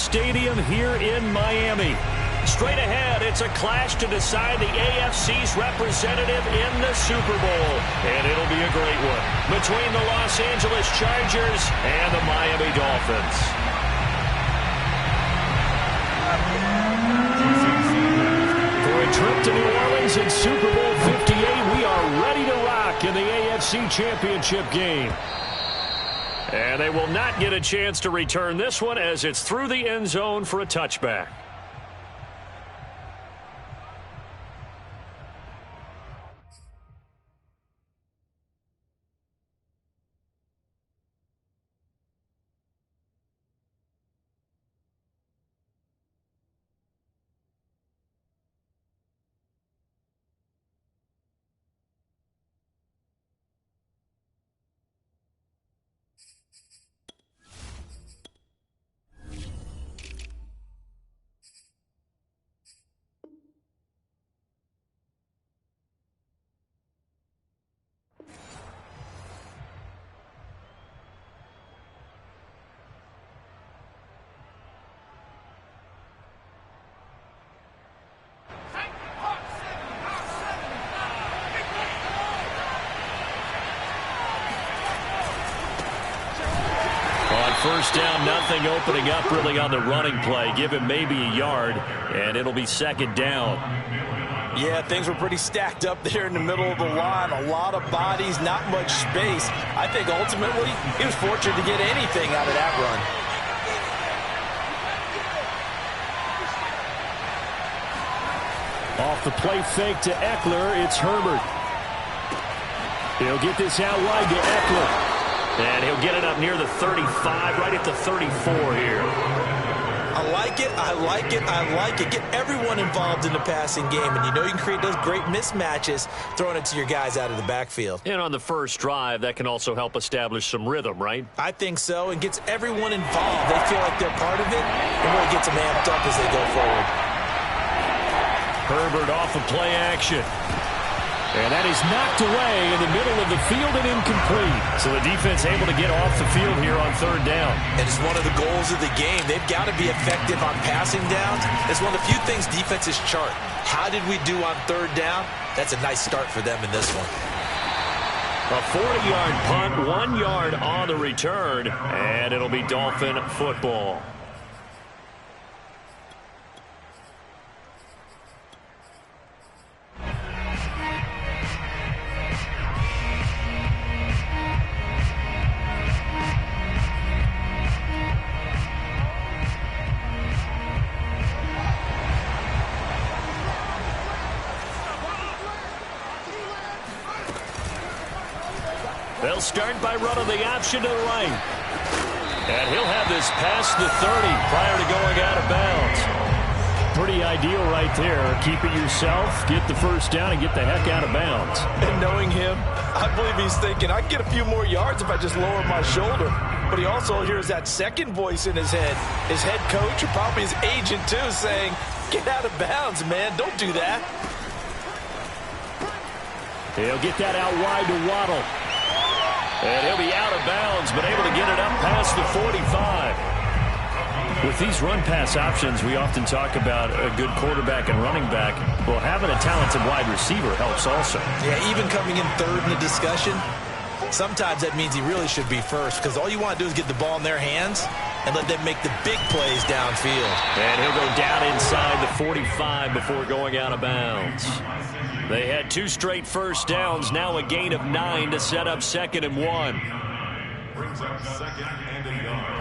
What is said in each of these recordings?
Stadium here in Miami. Straight ahead, it's a clash to decide the AFC's representative in the Super Bowl. And it'll be a great one between the Los Angeles Chargers and the Miami Dolphins. For a trip to New Orleans in Super Bowl 58, we are ready to rock in the AFC Championship game. And they will not get a chance to return this one as it's through the end zone for a touchback. First down, nothing opening up really on the running play. Give him maybe a yard, and it'll be second down. Yeah, things were pretty stacked up there in the middle of the line. A lot of bodies, not much space. I think ultimately he was fortunate to get anything out of that run. Off the play fake to Eckler, it's Herbert. He'll get this out wide to Eckler. And he'll get it up near the 35, right at the 34 here. I like it, I like it, I like it. Get everyone involved in the passing game. And you know you can create those great mismatches throwing it to your guys out of the backfield. And on the first drive, that can also help establish some rhythm, right? I think so, and gets everyone involved. They feel like they're part of it, and really gets them amped up as they go forward. Herbert off of play action. And that is knocked away in the middle of the field and incomplete. So the defense able to get off the field here on third down. And it's one of the goals of the game. They've got to be effective on passing downs. It's one of the few things defenses chart. How did we do on third down? That's a nice start for them in this one. A 40-yard punt, 1 yard on the return, and it'll be Dolphin football. They'll start by running the option to the right. And he'll have this past the 30 prior to going out of bounds. Pretty ideal right there. Keep it yourself, get the first down, and get the heck out of bounds. And knowing him, I believe he's thinking, I can get a few more yards if I just lower my shoulder. But he also hears that second voice in his head. His head coach, or probably his agent too, saying, get out of bounds, man. Don't do that. He'll get that out wide to Waddle. And he'll be out of bounds, but able to get it up past the 45. With these run-pass options, we often talk about a good quarterback and running back. Well, having a talented wide receiver helps also. Yeah, even coming in third in the discussion, sometimes that means he really should be first, because all you want to do is get the ball in their hands and let them make the big plays downfield. And he'll go down inside the 45 before going out of bounds. They had 2 straight first downs, now a gain of 9 to set up 2nd and 1. Brings up 2nd and a yard.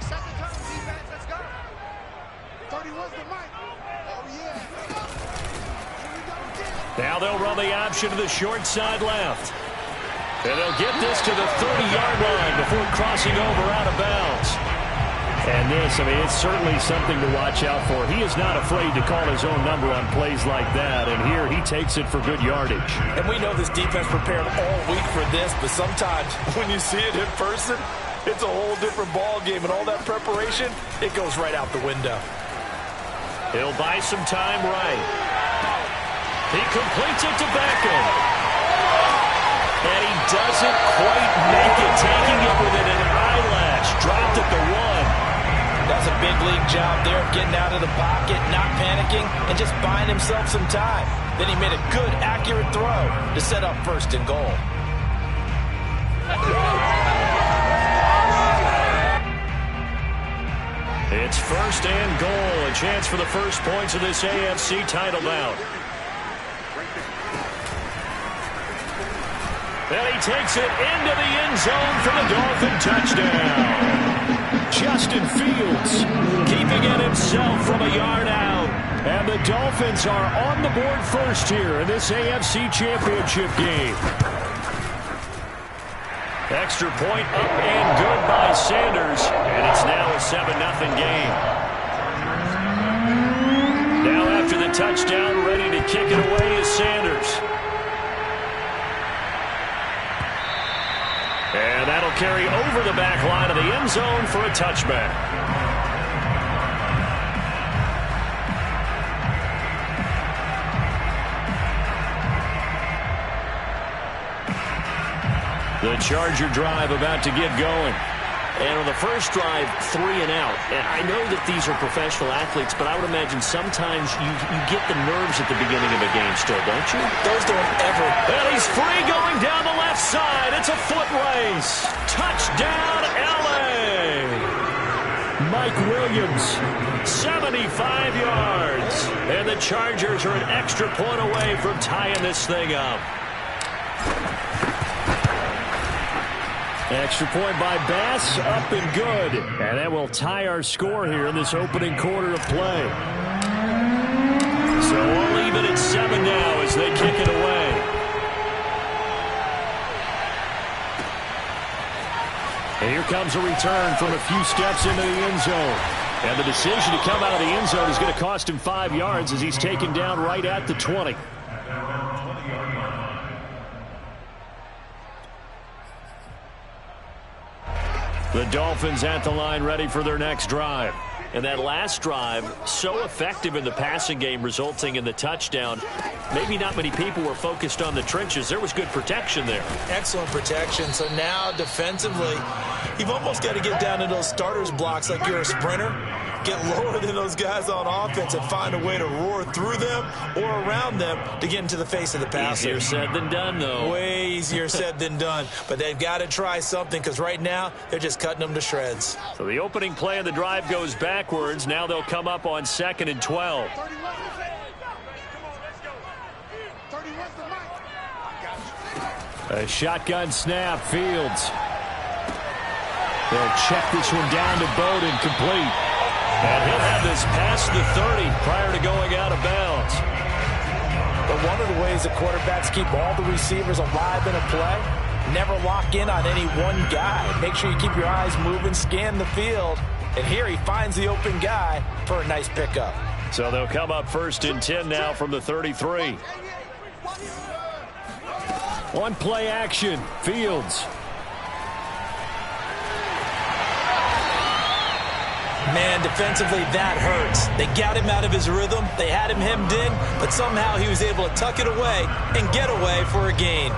Second time, defense, let's go. 31's the mic. Oh, yeah. Here we go again. Now they'll run the option to the short side left. And they'll get this to the 30-yard line before crossing over out of bounds. And this, I mean, it's certainly something to watch out for. He is not afraid to call his own number on plays like that, and here he takes it for good yardage. And we know this defense prepared all week for this, but sometimes when you see it in person, it's a whole different ball game, and all that preparation, it goes right out the window. He'll buy some time right. He completes it to Beckham. And he doesn't quite league job there of getting out of the pocket, not panicking, and just buying himself some time. Then he made a good, accurate throw to set up 1st and goal. It's 1st and goal, a chance for the first points of this AFC title bout. And he takes it into the end zone for the Dolphin touchdown. Justin Fields keeping it himself from a yard out. And the Dolphins are on the board first here in this AFC Championship game. Extra point up and good by Sanders. And it's now a 7-0 game. Now after the touchdown, ready to kick it away is Sanders. And that'll carry over the back line of the end zone for a touchback. The Charger drive about to get going. And on the first drive, 3 and out. And I know that these are professional athletes, but I would imagine sometimes you get the nerves at the beginning of a game still, don't you? Those don't ever. And he's free going down the left side. It's a foot race. Touchdown, LA. Mike Williams, 75 yards. And the Chargers are an extra point away from tying this thing up. Extra point by Bass, up and good. And that will tie our score here in this opening quarter of play. So all even at 7 now as they kick it away. And here comes a return from a few steps into the end zone. And the decision to come out of the end zone is going to cost him 5 yards as he's taken down right at the 20. The Dolphins at the line ready for their next drive. And that last drive, so effective in the passing game, resulting in the touchdown. Maybe not many people were focused on the trenches. There was good protection there. Excellent protection. So now defensively, you've almost got to get down to those starters blocks like you're a sprinter. Get lower than those guys on offense and find a way to roar through them or around them to get into the face of the passer. Easier said than done, though. Way easier said than done. But they've got to try something because right now they're just cutting them to shreds. So the opening play of the drive goes backwards. Now they'll come up on 2nd and 12. A shotgun snap, Fields. They'll check this one down to Bowden, complete. And he'll have this past the 30 prior to going out of bounds. But one of the ways that quarterbacks keep all the receivers alive in a play, never lock in on any one guy. Make sure you keep your eyes moving, scan the field. And here he finds the open guy for a nice pickup. So they'll come up 1st and 10 now from the 33. One play action, Fields. Man, defensively, that hurts. They got him out of his rhythm. They had him hemmed in, but somehow he was able to tuck it away and get away for a gain.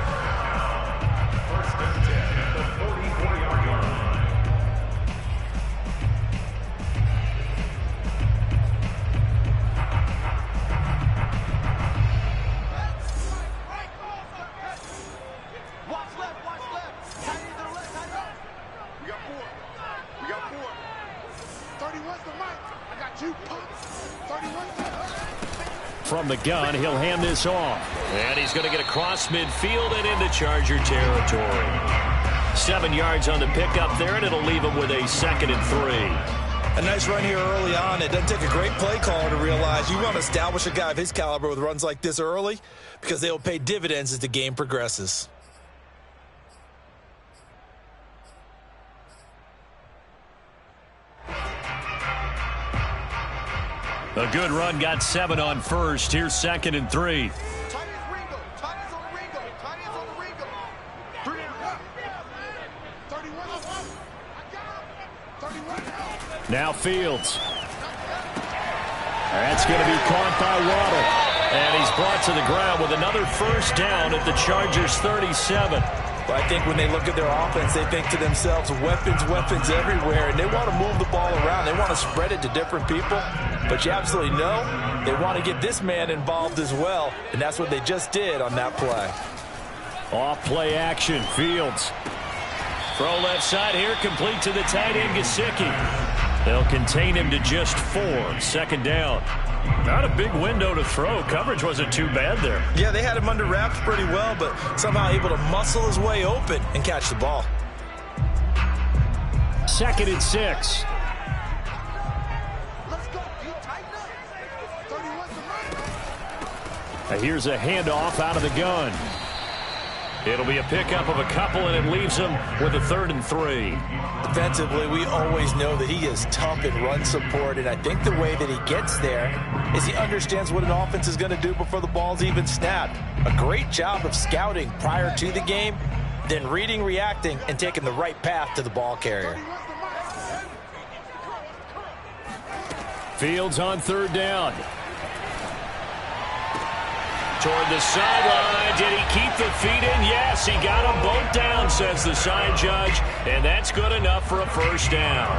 From the gun, he'll hand this off. And he's going to get across midfield and into Charger territory. 7 yards on the pickup there, and it'll leave him with a 2nd and 3. A nice run here early on. It doesn't take a great play caller to realize you want to establish a guy of his caliber with runs like this early because they will pay dividends as the game progresses. A good run, got 7 on first. Here's 2nd and 3. Now Fields. That's going to be caught by Waddle. And he's brought to the ground with another first down at the Chargers' 37. But I think when they look at their offense, they think to themselves, weapons, weapons everywhere, and they want to move the ball around. They want to spread it to different people. But you absolutely know they want to get this man involved as well, and that's what they just did on that play. Off play action, Fields. Throw left side here, complete to the tight end, Gesicki. They'll contain him to just 4. 2nd down. Not a big window to throw. Coverage wasn't too bad there. Yeah, they had him under wraps pretty well, but somehow able to muscle his way open and catch the ball. 2nd and 6. Let's go. You tighten up. 31's the right. Here's a handoff out of the gun. It'll be a pickup of a couple, and it leaves him with a 3rd and 3. Defensively, we always know that he is tough in run support, and I think the way that he gets there is he understands what an offense is going to do before the ball's even snapped. A great job of scouting prior to the game, then reading, reacting, and taking the right path to the ball carrier. Fields on 3rd down. Toward the sideline. Did he keep the feet in? Yes, he got them both down, says the side judge, and that's good enough for a 1st down.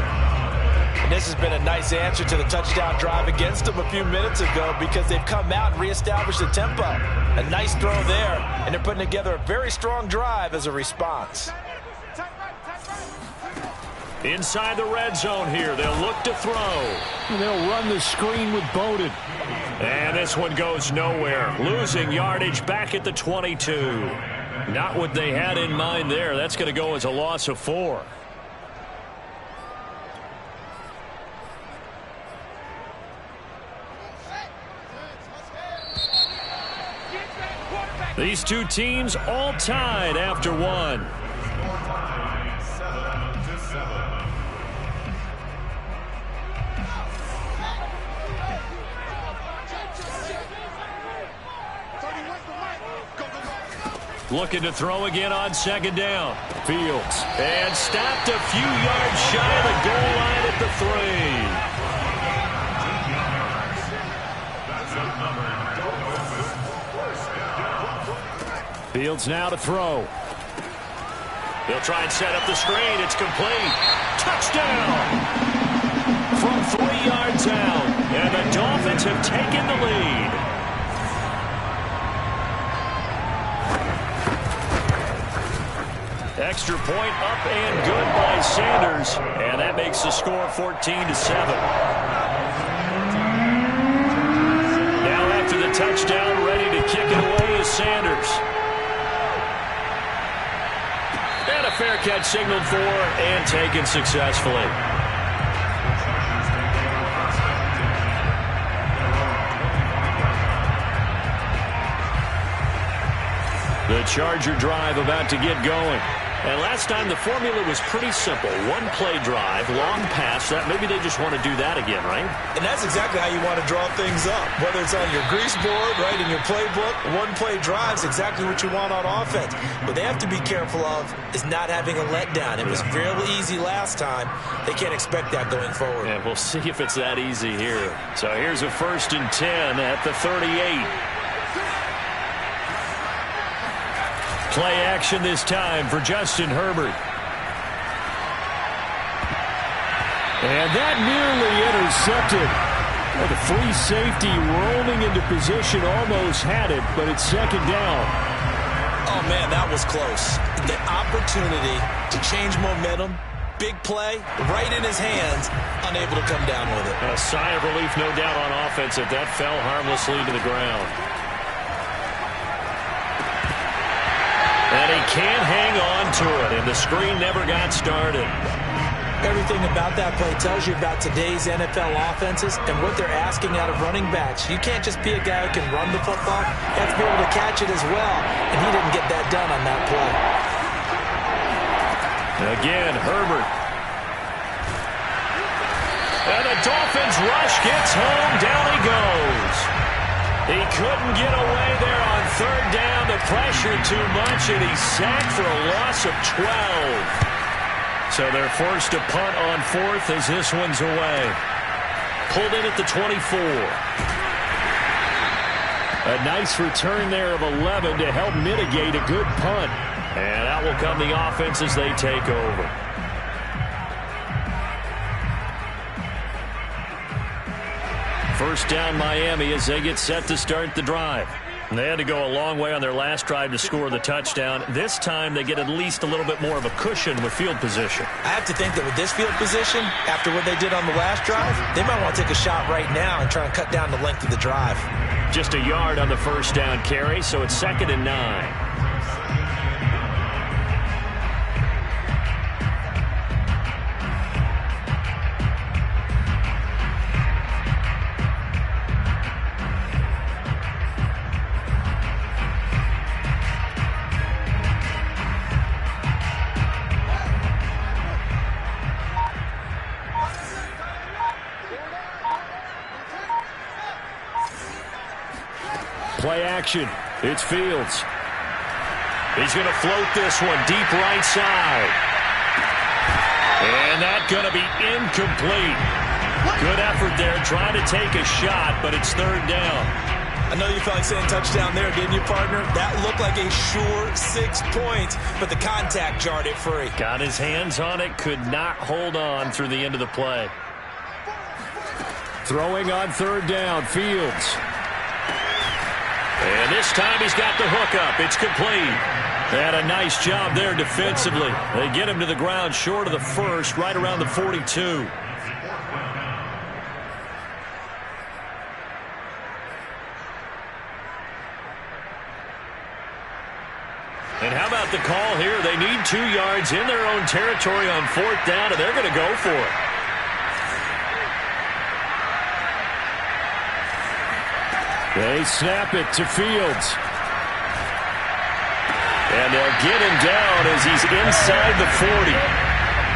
And this has been a nice answer to the touchdown drive against them a few minutes ago because they've come out and reestablished the tempo. A nice throw there, and they're putting together a very strong drive as a response. Inside the red zone here. They'll look to throw. And they'll run the screen with Bowden. And this one goes nowhere. Losing yardage back at the 22. Not what they had in mind there. That's going to go as a loss of 4. These two teams all tied after 1. Looking to throw again on 2nd down. Fields. And stopped a few yards shy of the goal line at the 3. Fields now to throw. They'll try and set up the screen. It's complete. Touchdown! From 3 yards out. And the Dolphins have taken the lead. Extra point up and good by Sanders. And that makes the score 14-7. Now after the touchdown, ready to kick it away is Sanders. And a fair catch signaled for and taken successfully. The Charger drive about to get going. And last time the formula was pretty simple. 1-play drive, long pass. That maybe they just want to do that again, right? And that's exactly how you want to draw things up. Whether it's on your grease board, right, in your playbook, 1-play drive is exactly what you want on offense. What they have to be careful of is not having a letdown. It was fairly easy last time. They can't expect that going forward. Yeah, we'll see if it's that easy here. So here's a 1st and 10 at the 38. Play action this time for Justin Herbert. And that nearly intercepted. Well, the free safety rolling into position almost had it, but it's 2nd down. Oh, man, that was close. The opportunity to change momentum, big play, right in his hands, unable to come down with it. A sigh of relief, no doubt, on offense if that fell harmlessly to the ground. And he can't hang on to it, and the screen never got started. Everything about that play tells you about today's NFL offenses and what they're asking out of running backs. You can't just be a guy who can run the football. You have to be able to catch it as well, and he didn't get that done on that play. Again, Herbert. And the Dolphins rush gets home. Down he goes. He couldn't get away there on 3rd down. The pressure too much, and he's sacked for a loss of 12. So they're forced to punt on 4th as this one's away. Pulled in at the 24. A nice return there of 11 to help mitigate a good punt. And out will come the offense as they take over. First down Miami as they get set to start the drive. And they had to go a long way on their last drive to score the touchdown. This time they get at least a little bit more of a cushion with field position. I have to think that with this field position, after what they did on the last drive, they might want to take a shot right now and try and cut down the length of the drive. Just a yard on the first down carry, so it's 2nd and 9. Play action. It's Fields. He's going to float this one deep right side. And that's going to be incomplete. Good effort there trying to take a shot, but it's 3rd down. I know you felt like saying touchdown there, didn't you, partner? That looked like a sure 6 points, but the contact jarred it free. Got his hands on it, could not hold on through the end of the play. Throwing on 3rd down, Fields. And this time he's got the hook up. It's complete. They had a nice job there defensively. They get him to the ground short of the first, right around the 42. And how about the call here? They need 2 yards in their own territory on 4th down, and they're going to go for it. They snap it to Fields. And they'll get him down as he's inside the 40.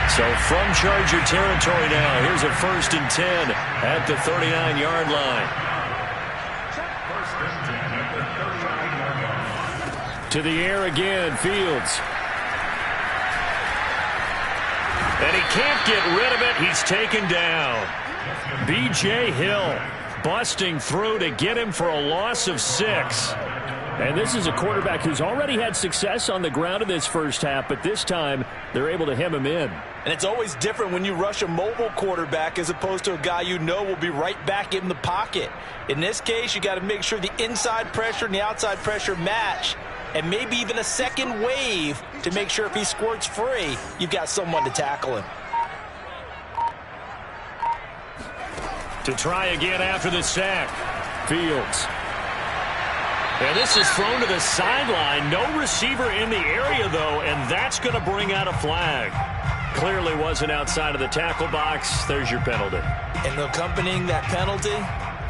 So from Charger territory now, here's a 1st and 10 at the 39-yard line. To the air again, Fields. And he can't get rid of it. He's taken down. B.J. Hill busting through to get him for a loss of 6. And this is a quarterback who's already had success on the ground in this first half, but this time they're able to hem him in. And it's always different when you rush a mobile quarterback as opposed to a guy you know will be right back in the pocket. In this case, you got to make sure the inside pressure and the outside pressure match, and maybe even a second wave to make sure if he squirts free, you've got someone to tackle him. To try again after the sack, Fields. And this is thrown to the sideline. No receiver in the area, though, and that's going to bring out a flag. Clearly wasn't outside of the tackle box. There's your penalty. And accompanying that penalty,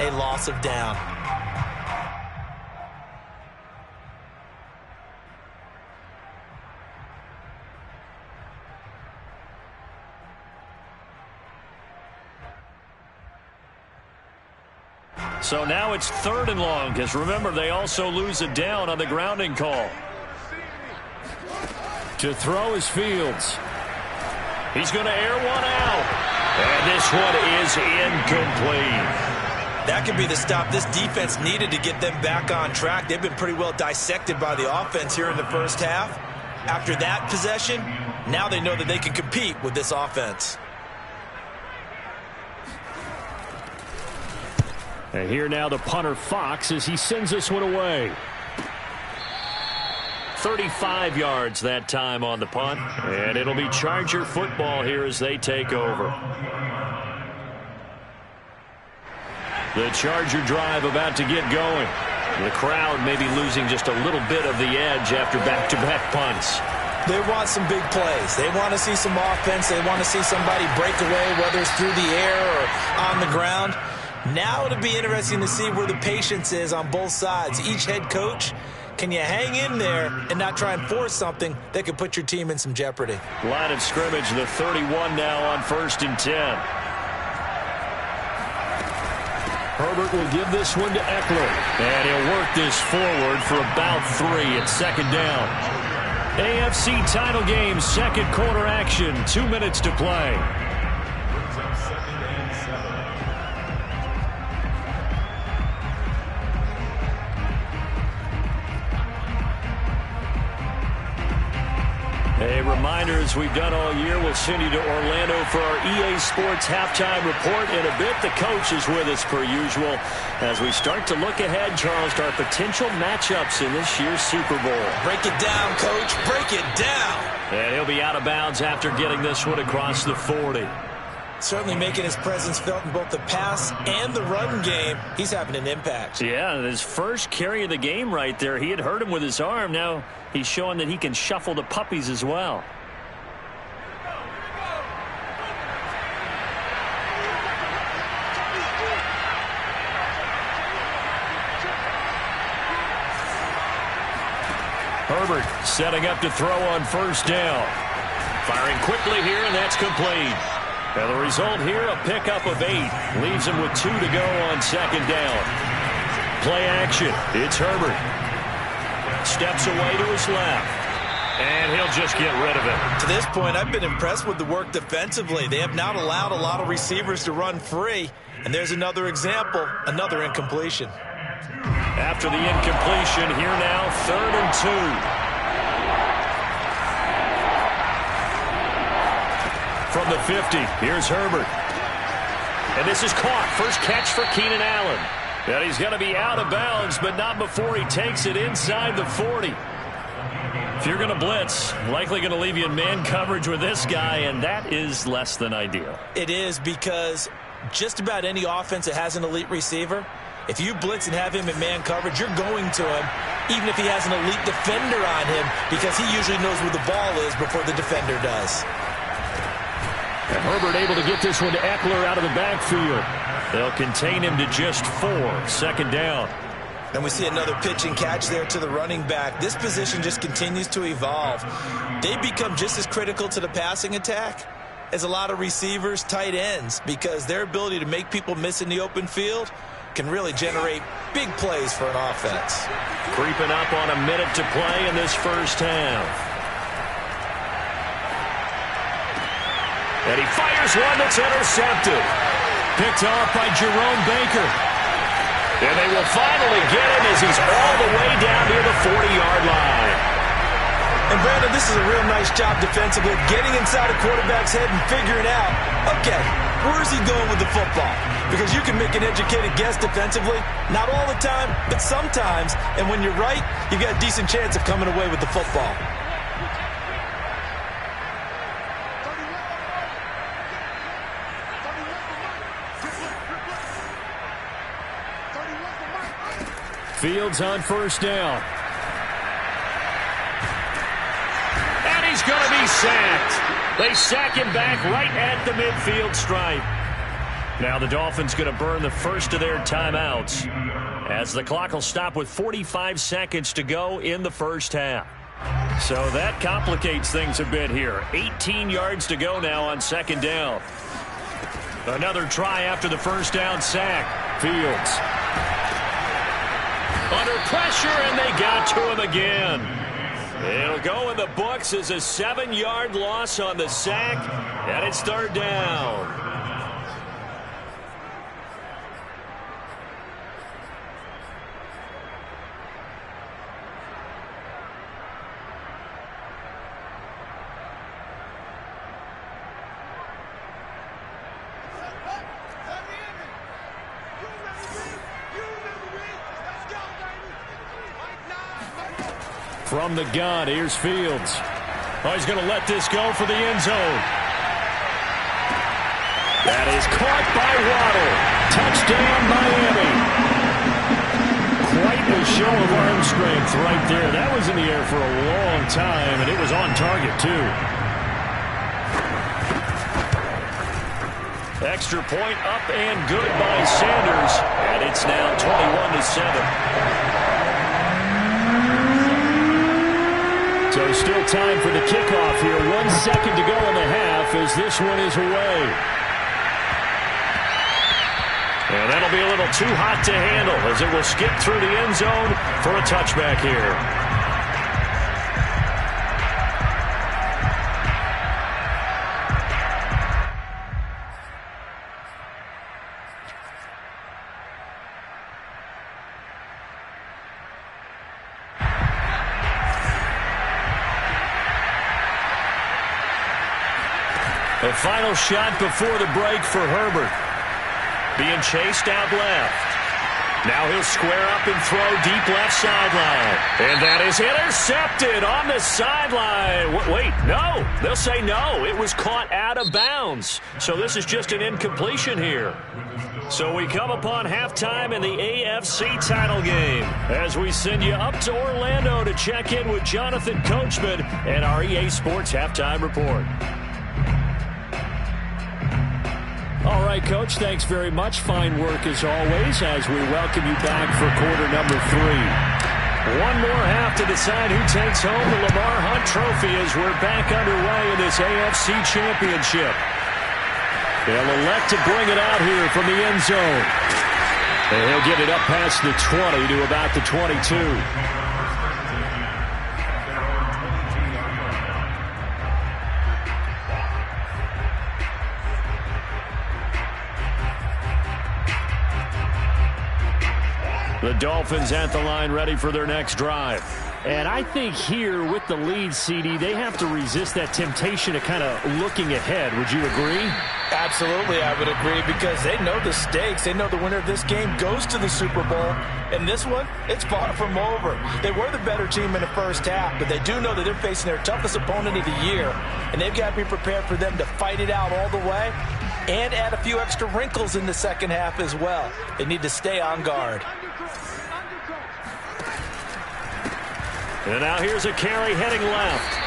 a loss of down. So now it's 3rd and long, because remember, they also lose a down on the grounding call. To throw is Fields. He's going to air one out. And this one is incomplete. That could be the stop this defense needed to get them back on track. They've been pretty well dissected by the offense here in the first half. After that possession, now they know that they can compete with this offense. And here now the punter Fox as he sends this one away. 35 yards that time on the punt. And it'll be Charger football here as they take over. The Charger drive about to get going. The crowd may be losing just a little bit of the edge after back-to-back punts. They want some big plays. They want to see some offense. They want to see somebody break away, whether it's through the air or on the ground. Now it'll be interesting to see where the patience is on both sides. Each head coach, can you hang in there and not try and force something that could put your team in some jeopardy? Line of scrimmage, the 31 now on 1st and 10. Herbert will give this one to Eckler. And he'll work this forward for about 3 at 2nd down. AFC title game, 2nd quarter action, 2 minutes to play. A reminder, as we've done all year, we'll send you to Orlando for our EA Sports halftime report in a bit. The coach is with us per usual as we start to look ahead, Charles, to our potential matchups in this year's Super Bowl. Break it down, Coach. Break it down. And he'll be out of bounds after getting this one across the 40. Certainly making his presence felt in both the pass and the run game. He's having an impact. Yeah, his first carry of the game right there. He had hurt him with his arm. Now he's showing that he can shuffle the puppies as well. Herbert setting up to throw on first down. Firing quickly here, and that's complete. And the result here, a pickup of 8. Leaves him with 2 to go on second down. Play action. It's Herbert. Steps away to his left. And he'll just get rid of it. To this point, I've been impressed with the work defensively. They have not allowed a lot of receivers to run free. And there's another example, another incompletion. After the incompletion, here now, 3rd and 2. From the 50, here's Herbert. And this is caught. First catch for Keenan Allen. And he's going to be out of bounds, but not before he takes it inside the 40. If you're going to blitz, likely going to leave you in man coverage with this guy, and that is less than ideal. It is, because just about any offense that has an elite receiver, if you blitz and have him in man coverage, you're going to him, even if he has an elite defender on him, because he usually knows where the ball is before the defender does. And Herbert able to get this one to Eckler out of the backfield. They'll contain him to just 4. Second down. And we see another pitch and catch there to the running back. This position just continues to evolve. They become just as critical to the passing attack as a lot of receivers, tight ends, because their ability to make people miss in the open field can really generate big plays for an offense. Creeping up on a minute to play in this first half. And he fires one that's intercepted. Picked off by Jerome Baker. And they will finally get him as he's all the way down near the 40-yard line. And Brandon, this is a real nice job defensively, getting inside a quarterback's head and figuring out, okay, where is he going with the football? Because you can make an educated guess defensively, not all the time, but sometimes. And when you're right, you've got a decent chance of coming away with the football. Fields on first down. And he's going to be sacked. They sack him back right at the midfield stripe. Now the Dolphins going to burn the first of their timeouts as the clock will stop with 45 seconds to go in the first half. So that complicates things a bit here. 18 yards to go now on second down. Another try after the first down sack. Fields under pressure, and they got to him again. It'll go in the books as a 7-yard loss on the sack, and it's third down. From the gun, here's Fields. Oh, he's going to let this go for the end zone. That is caught by Waddle. Touchdown, Miami. Quite a show of arm strength right there. That was in the air for a long time, and it was on target, too. Extra point up and good by Sanders, and it's now 21-7. So still time for the kickoff here. 1 second to go in the half as this one is away. And that'll be a little too hot to handle as it will skip through the end zone for a touchback here. The final shot before the break for Herbert. Being chased out left. Now he'll square up and throw deep left sideline. And that is intercepted on the sideline. Wait, no. They'll say no. It was caught out of bounds. So this is just an incompletion here. So we come upon halftime in the AFC title game as we send you up to Orlando to check in with Jonathan Coachman and our EA Sports Halftime Report. All right, Coach, thanks very much. Fine work as always as we welcome you back for quarter number 3. One more half to decide who takes home the Lamar Hunt Trophy as we're back underway in this AFC Championship. They'll elect to bring it out here from the end zone. And he'll get it up past the 20 to about the 22. The Dolphins at the line ready for their next drive. And I think here with the lead, CD, they have to resist that temptation of kind of looking ahead. Would you agree? Absolutely, I would agree, because they know the stakes. They know the winner of this game goes to the Super Bowl. And this one, it's far from over. They were the better team in the first half, but they do know that they're facing their toughest opponent of the year. And they've got to be prepared for them to fight it out all the way and add a few extra wrinkles in the second half as well. They need to stay on guard. And now here's a carry heading left.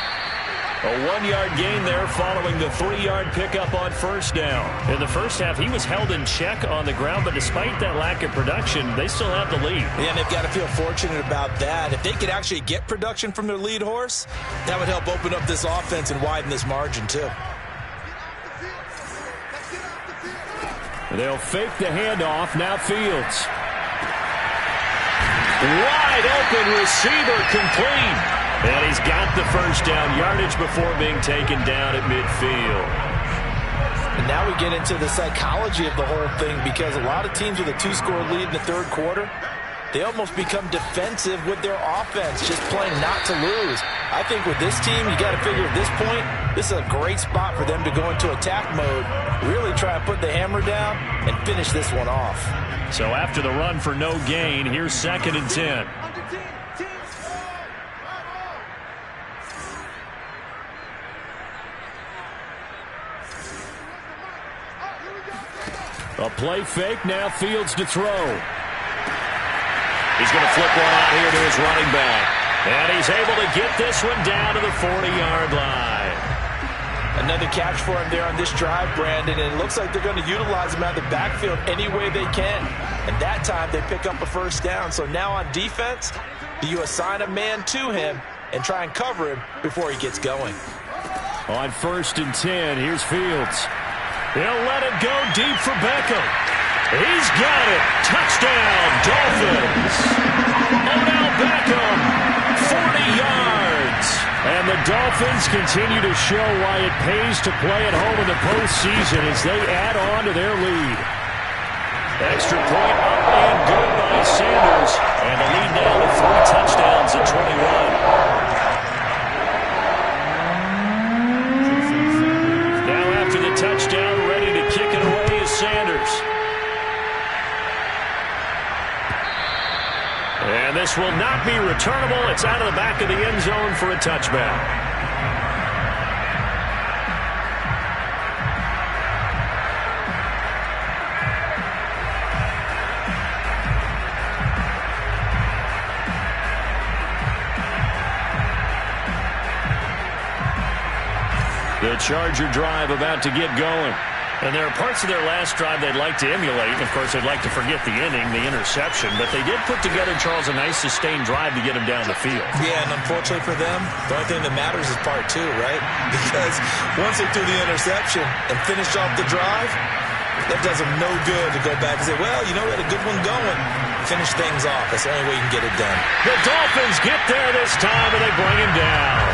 A 1-yard gain there following the 3-yard pickup on first down. In the first half, he was held in check on the ground, but despite that lack of production, they still have the lead. Yeah, and they've got to feel fortunate about that. If they could actually get production from their lead horse, that would help open up this offense and widen this margin too. They'll fake the handoff. Now Fields. Wide open receiver complete. And he's got the first down yardage before being taken down at midfield. And now we get into the psychology of the whole thing, because a lot of teams with a 2-score lead in the third quarter, they almost become defensive with their offense, just playing not to lose. I think with this team, you got to figure at this point, this is a great spot for them to go into attack mode, really try and put the hammer down and finish this one off. So after the run for no gain, here's 2nd and 10. A play fake, now Fields to throw. He's going to flip one out here to his running back. And he's able to get this one down to the 40-yard line. Another catch for him there on this drive, Brandon, and it looks like they're going to utilize him out of the backfield any way they can. And that time they pick up a first down. So now on defense, you assign a man to him and try and cover him before he gets going. On 1st and 10, here's Fields. He'll let it go deep for Beckham. He's got it. Touchdown, Dolphins. Odell Beckham, 40 yards. And the Dolphins continue to show why it pays to play at home in the postseason as they add on to their lead. Extra point up and good by Sanders. And the lead now to 3 touchdowns at 21. Now after the touchdown, ready to kick it away is Sanders. And this will not be returnable. It's out of the back of the end zone for a touchback. The Charger drive about to get going. And there are parts of their last drive they'd like to emulate. Of course, they'd like to forget the inning, the interception. But they did put together, Charles, a nice sustained drive to get him down the field. Yeah, and unfortunately for them, the only thing that matters is part 2, right? Because once they threw the interception and finished off the drive, that does them no good to go back and say, well, you know, we had a good one going. Finish things off. That's the only way you can get it done. The Dolphins get there this time, and they bring him down.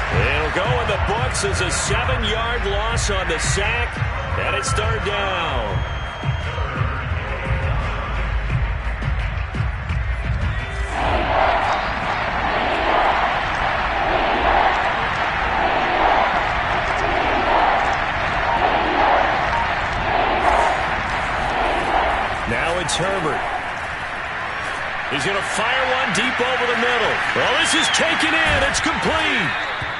It'll go in the books as a 7-yard loss on the sack, and it's 3rd down. Herbert. He's going to fire one deep over the middle. Well, this is taken in. It's complete.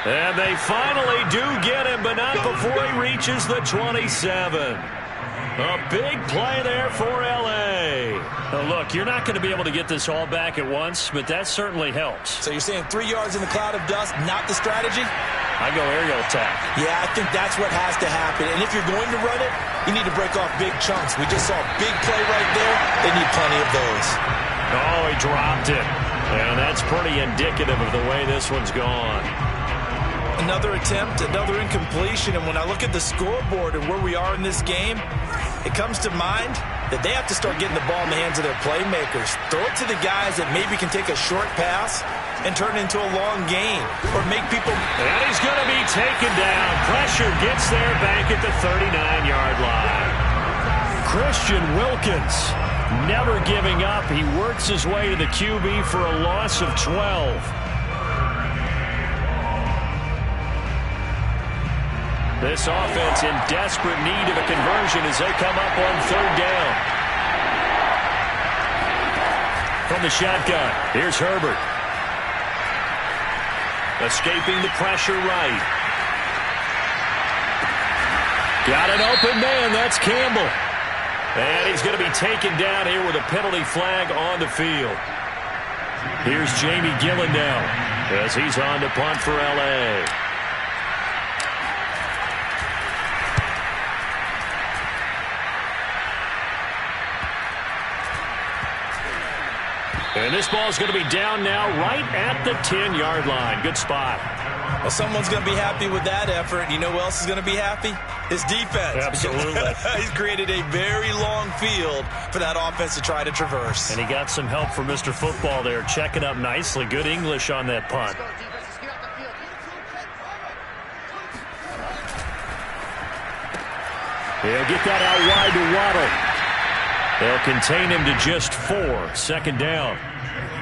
And they finally do get him, but not before he reaches the 27. A big play there for L.A. Now look, you're not going to be able to get this all back at once, but that certainly helps. So you're saying 3 yards in the cloud of dust, not the strategy? I go aerial attack. Yeah, I think that's what has to happen. And if you're going to run it, you need to break off big chunks. We just saw a big play right there. They need plenty of those. Oh, he dropped it. And that's pretty indicative of the way this one's gone. Another attempt, another incompletion. And when I look at the scoreboard and where we are in this game, it comes to mind that they have to start getting the ball in the hands of their playmakers. Throw it to the guys that maybe can take a short pass and turn it into a long gain or make people. And he's going to be taken down. Pressure gets there back at the 39-yard line. Christian Wilkins never giving up. He works his way to the QB for a loss of 12. This offense in desperate need of a conversion as they come up on third down. From the shotgun, here's Herbert. Escaping the pressure right. Got an open man, that's Campbell. And he's going to be taken down here with a penalty flag on the field. Here's Jamie Gillen now as he's on to punt for L.A. And this ball's going to be down now right at the 10-yard line. Good spot. Well, someone's going to be happy with that effort. And you know who else is going to be happy? His defense. Absolutely. He's created a very long field for that offense to try to traverse. And he got some help from Mr. Football there, checking up nicely. Good English on that punt. He'll get that out wide to Waddle. They'll contain him to just 4. Second down.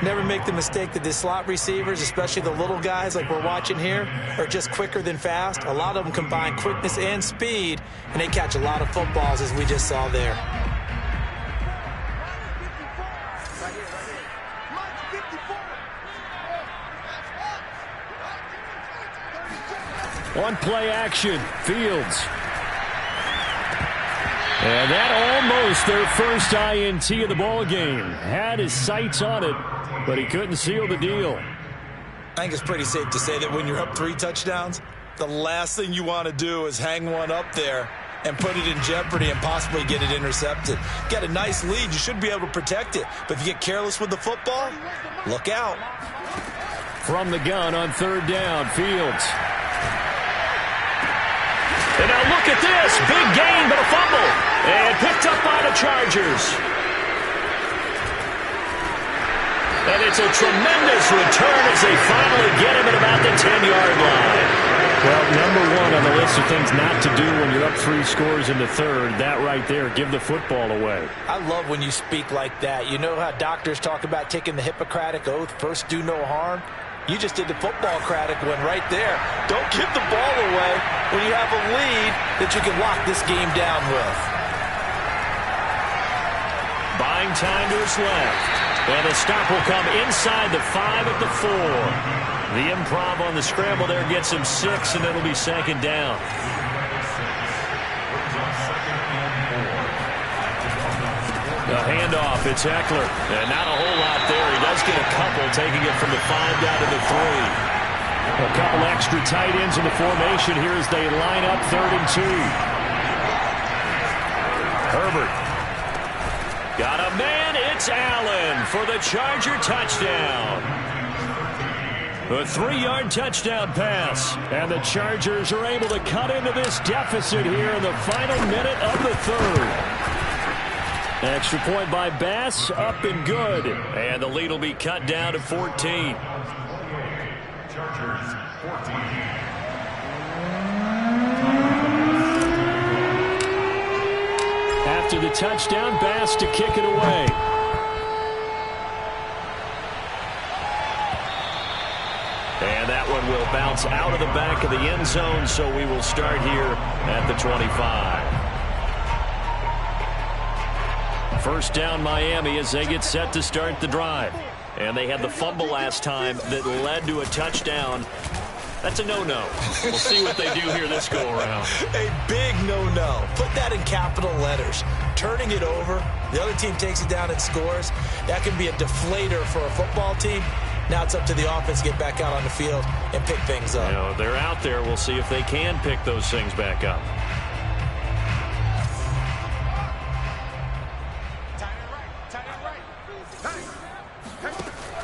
Never make the mistake that the slot receivers, especially the little guys like we're watching here, are just quicker than fast. A lot of them combine quickness and speed, and they catch a lot of footballs, as we just saw there. One play action. Fields. And that almost their first INT of the ball game. Had his sights on it, but he couldn't seal the deal. I think it's pretty safe to say that when you're up 3 touchdowns, the last thing you want to do is hang one up there and put it in jeopardy and possibly get it intercepted. Got a nice lead. You should be able to protect it. But if you get careless with the football, look out. From the gun on third down, Fields. And now look at this. Big gain, but a fumble. And picked up by the Chargers. And it's a tremendous return as they finally get him at about the 10-yard line. Well, number one on the list of things not to do when you're up 3 scores in the third, that right there, give the football away. I love when you speak like that. You know how doctors talk about taking the Hippocratic Oath, first do no harm? You just did the football-cratic one right there. Don't give the ball away when you have a lead that you can lock this game down with. Buying time to his left. And the stop will come inside the 5 at the 4. The improv on the scramble there gets him 6, and it'll be second down. The handoff, it's Eckler. And not a whole lot there. He does get a couple, taking it from the 5 down to the 3. A couple extra tight ends in the formation here as they line up 3rd and 2. Herbert. Got a man, it's Allen for the Charger touchdown. A 3-yard touchdown pass. And the Chargers are able to cut into this deficit here in the final minute of the 3rd. Extra point by Bass, up and good. And the lead will be cut down to 14. Chargers 14. After the touchdown, Bass to kick it away. And that one will bounce out of the back of the end zone, so we will start here at the 25. First down Miami as they get set to start the drive. And they had the fumble last time that led to a touchdown. That's a no-no. We'll see what they do here this go-around. A big no-no. Put that in capital letters. Turning it over, the other team takes it down and scores. That can be a deflator for a football team. Now it's up to the offense to get back out on the field and pick things up. You know, they're out there. We'll see if they can pick those things back up.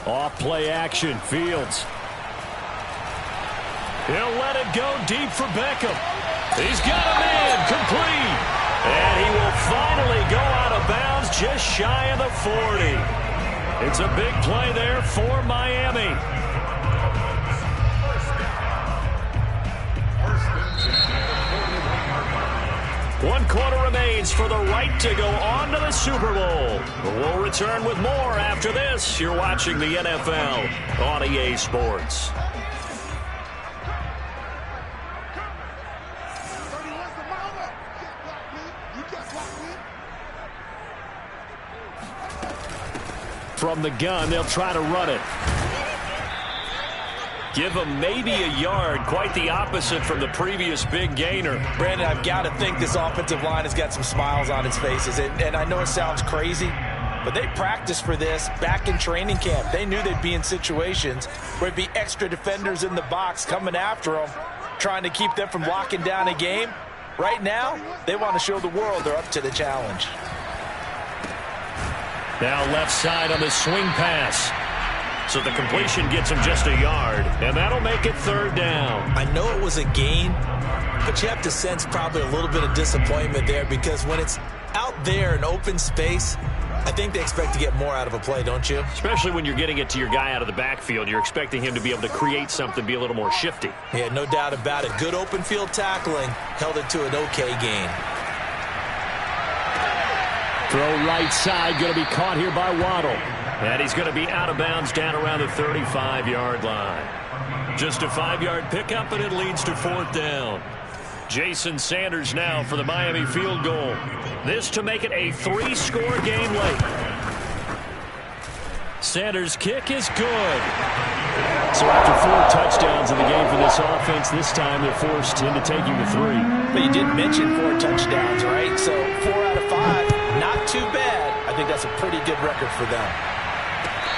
Off play action, Fields. He'll let it go deep for Beckham. He's got a man complete. And he will finally go out of bounds just shy of the 40. It's a big play there for Miami. One quarter remains for the right to go on to the Super Bowl. We'll return with more after this. You're watching the NFL on EA Sports. From the gun, they'll try to run it. Give him maybe a yard, quite the opposite from the previous big gainer. Brandon, I've got to think this offensive line has got some smiles on its faces. And I know it sounds crazy, but they practiced for this back in training camp. They knew they'd be in situations where it'd be extra defenders in the box coming after them, trying to keep them from locking down a game. Right now, they want to show the world they're up to the challenge. Now left side on the swing pass. So the completion gets him just a yard, and that'll make it third down. I know it was a gain, but you have to sense probably a little bit of disappointment there because when it's out there in open space, I think they expect to get more out of a play, don't you? Especially when you're getting it to your guy out of the backfield. You're expecting him to be able to create something, be a little more shifty. Yeah, no doubt about it. Good open field tackling held it to an okay gain. Throw right side, going to be caught here by Waddle. And he's going to be out of bounds down around the 35-yard line. Just a 5-yard pickup, and it leads to fourth down. Jason Sanders now for the Miami field goal. This to make it a 3-score game late. Sanders' kick is good. So after 4 touchdowns in the game for this offense, this time they're forced into taking the 3. But you did mention 4 touchdowns, right? So 4 out of 5, not too bad. I think that's a pretty good record for them.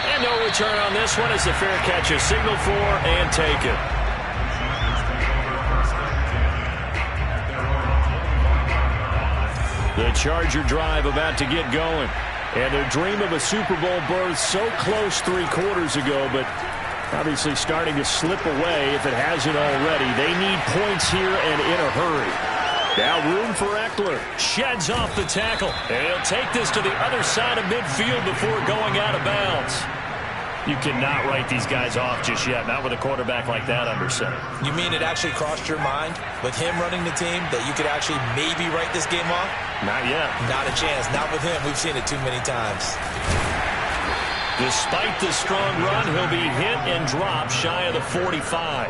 And no return on this one as the fair catch is signaled for and taken. The Charger drive about to get going. And their dream of a Super Bowl berth so close 3 quarters ago, but obviously starting to slip away if it hasn't already. They need points here and in a hurry. Now room for Eckler. Sheds off the tackle. And he'll take this to the other side of midfield before going out of bounds. You cannot write these guys off just yet, not with a quarterback like that under center. You mean it actually crossed your mind with him running the team that you could actually maybe write this game off? Not yet. Not a chance. Not with him. We've seen it too many times. Despite the strong run, he'll be hit and dropped shy of the 45.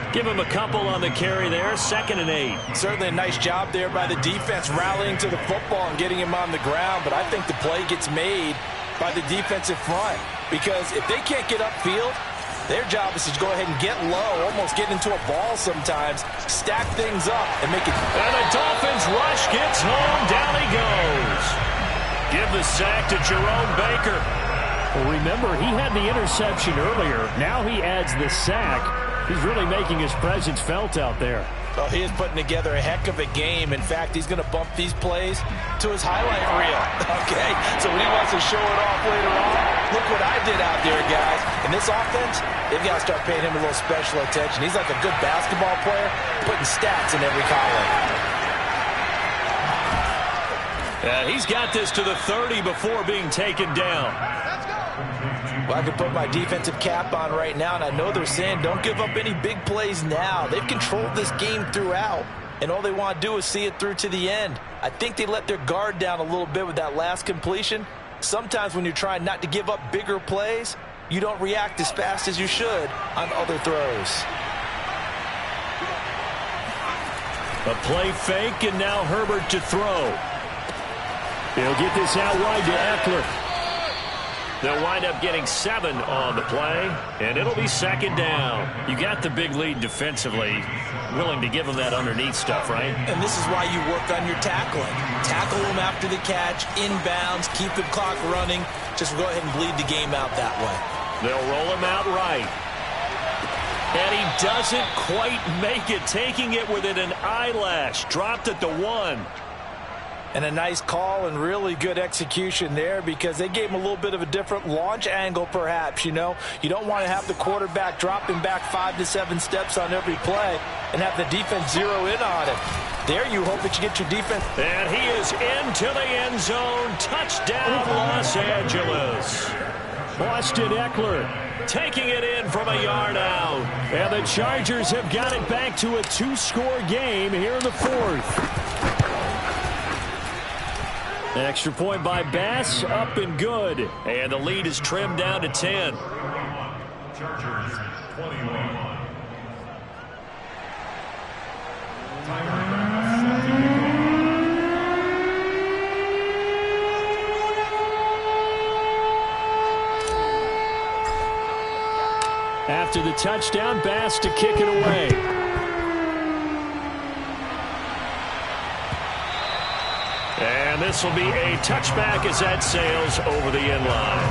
Give him a couple on the carry there, 2nd and 8. Certainly a nice job there by the defense rallying to the football and getting him on the ground, but I think the play gets made by the defensive front because if they can't get upfield, their job is to go ahead and get low, almost get into a ball sometimes, stack things up, and make it. And the Dolphins rush gets home, down he goes. Give the sack to Jerome Baker. Well, remember, he had the interception earlier. Now he adds the sack. He's really making his presence felt out there. Well, he is putting together a heck of a game. In fact, he's going to bump these plays to his highlight reel. Okay, so when he wants to show it off later on, look what I did out there, guys. In this offense, they've got to start paying him a little special attention. He's like a good basketball player, putting stats in every column. He's got this to the 30 before being taken down. Well, I can put my defensive cap on right now, and I know they're saying don't give up any big plays now. They've controlled this game throughout, and all they want to do is see it through to the end. I think they let their guard down a little bit with that last completion. Sometimes when you're trying not to give up bigger plays, you don't react as fast as you should on other throws. A play fake, and now Herbert to throw. He'll get this out wide to Eckler. They'll wind up getting 7 on the play, and it'll be second down. You got the big lead defensively, willing to give them that underneath stuff, right? And this is why you work on your tackling. Tackle them after the catch, inbounds, keep the clock running. Just go ahead and bleed the game out that way. They'll roll him out right. And he doesn't quite make it, taking it within an eyelash. Dropped at the 1. And a nice call and really good execution there because they gave him a little bit of a different launch angle perhaps, you know. You don't want to have the quarterback dropping back 5 to 7 steps on every play and have the defense zero in on it. There you hope that you get your defense. And he is into the end zone. Touchdown, Los Angeles. Austin Eckler taking it in from a yard out. And the Chargers have got it back to a 2-score game here in the 4th. Extra point by Bass, up and good. And the lead is trimmed down to 10. Chargers 21. After the touchdown, Bass to kick it away. And this will be a touchback as that sails over the end line.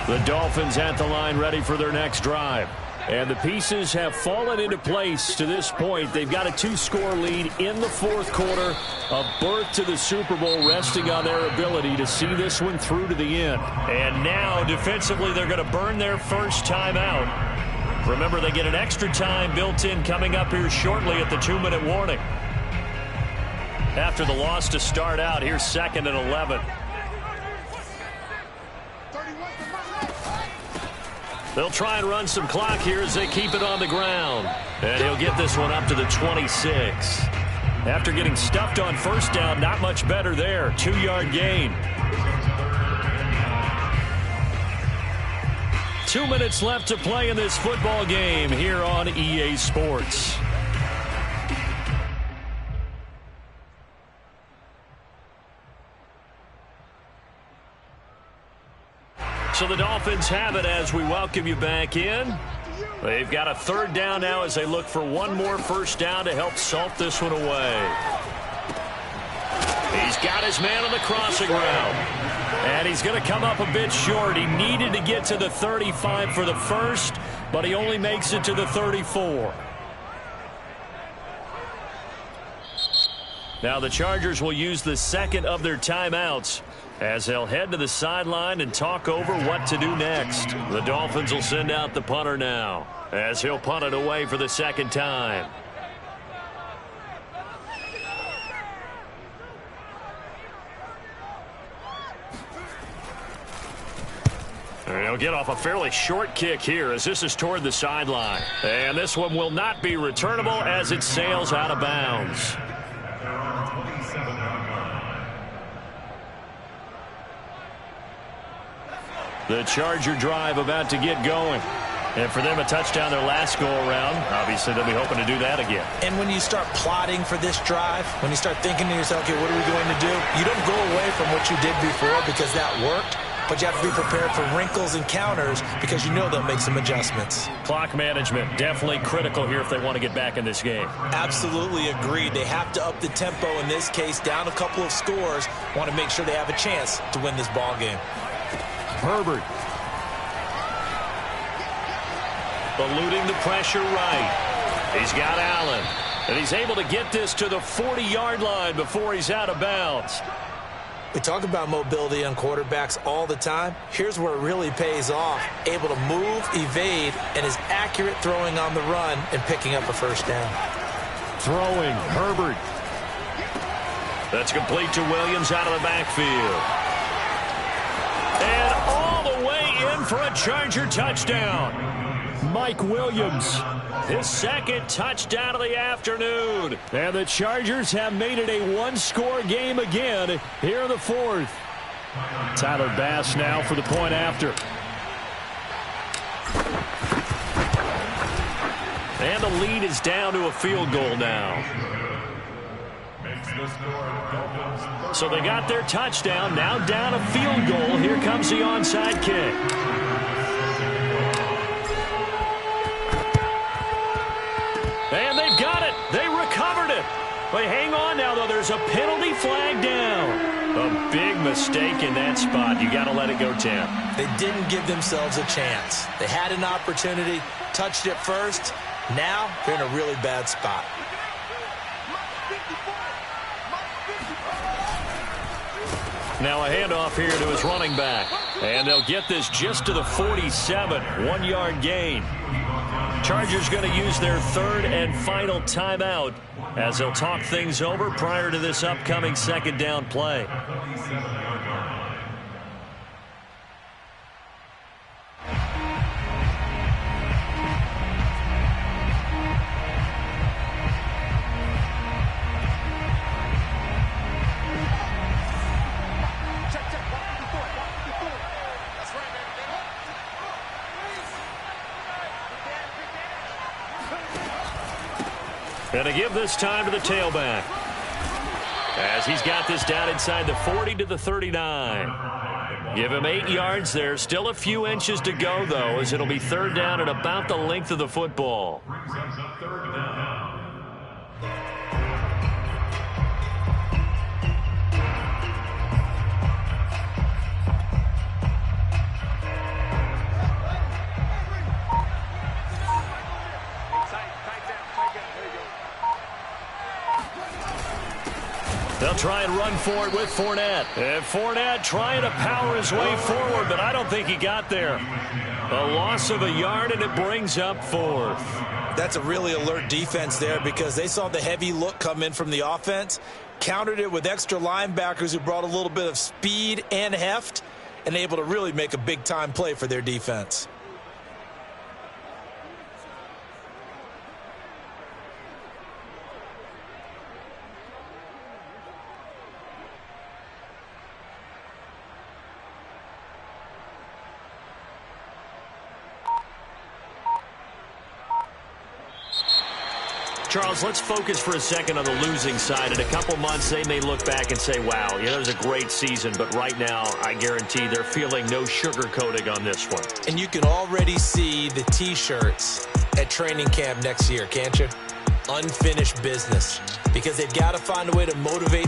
The Dolphins at the line ready for their next drive. And the pieces have fallen into place to this point. They've got a 2-score lead in the 4th quarter. A berth to the Super Bowl resting on their ability to see this one through to the end. And now defensively they're going to burn their first time out. Remember, they get an extra time built in coming up here shortly at the 2-minute warning. After the loss to start out, here's 2nd and 11. They'll try and run some clock here as they keep it on the ground. And he'll get this one up to the 26. After getting stuffed on first down, not much better there. 2-yard gain. 2 minutes left to play in this football game here on EA Sports. So the Dolphins have it as we welcome you back in. They've got a 3rd down now as they look for one more first down to help salt this one away. He's got his man on the crossing route. And he's going to come up a bit short. He needed to get to the 35 for the first, but he only makes it to the 34. Now the Chargers will use the 2nd of their timeouts as they'll head to the sideline and talk over what to do next. The Dolphins will send out the punter now as he'll punt it away for the 2nd time. He'll get off a fairly short kick here as this is toward the sideline. And this one will not be returnable as it sails out of bounds. The Charger drive about to get going. And for them, a touchdown their last go-around. Obviously, they'll be hoping to do that again. And when you start plotting for this drive, when you start thinking to yourself, okay, what are we going to do? You don't go away from what you did before because that worked. But you have to be prepared for wrinkles and counters because you know they'll make some adjustments. Clock management, definitely critical here if they want to get back in this game. Absolutely agreed. They have to up the tempo in this case, down a couple of scores. Want to make sure they have a chance to win this ball game. Herbert. Eluding the pressure right. He's got Allen. And he's able to get this to the 40-yard line before he's out of bounds. We talk about mobility on quarterbacks all the time. Here's where it really pays off. Able to move, evade, and is accurate throwing on the run and picking up a first down. Throwing, Herbert. That's complete to Williams out of the backfield. And all the way in for a Charger touchdown. Mike Williams. His 2nd touchdown of the afternoon. And the Chargers have made it a 1-score game again here in the 4th. Tyler Bass now for the point after. the lead is down to a field goal now. So they got their touchdown, now down a field goal. Here comes the onside kick. And they've got it. They recovered it. But hang on now, though. There's a penalty flag down. A big mistake in that spot. You got to let it go, Tim. They didn't give themselves a chance. They had an opportunity, touched it first. Now they're in a really bad spot. Now a handoff here to his running back. And they'll get this just to the 47. 1-yard gain. Chargers going to use their third and final timeout as they'll talk things over prior to this upcoming second down play. And to give this time to the tailback as he's got this down inside the 40 to the 39. Give him 8 yards there. Still a few inches to go, though, as it'll be third down at about the length of the football. They'll try and run for it with Fournette. And Fournette trying to power his way forward, but I don't think he got there. A loss of a yard, and it brings up fourth. That's a really alert defense there because they saw the heavy look come in from the offense, countered it with extra linebackers who brought a little bit of speed and heft, and able to really make a big-time play for their defense. Charles, let's focus for a second on the losing side. In a couple months, they may look back and say, wow, it was a great season. But right now, I guarantee they're feeling no sugarcoating on this one. And you can already see the T-shirts at training camp next year, can't you? Unfinished business. Because they've got to find a way to motivate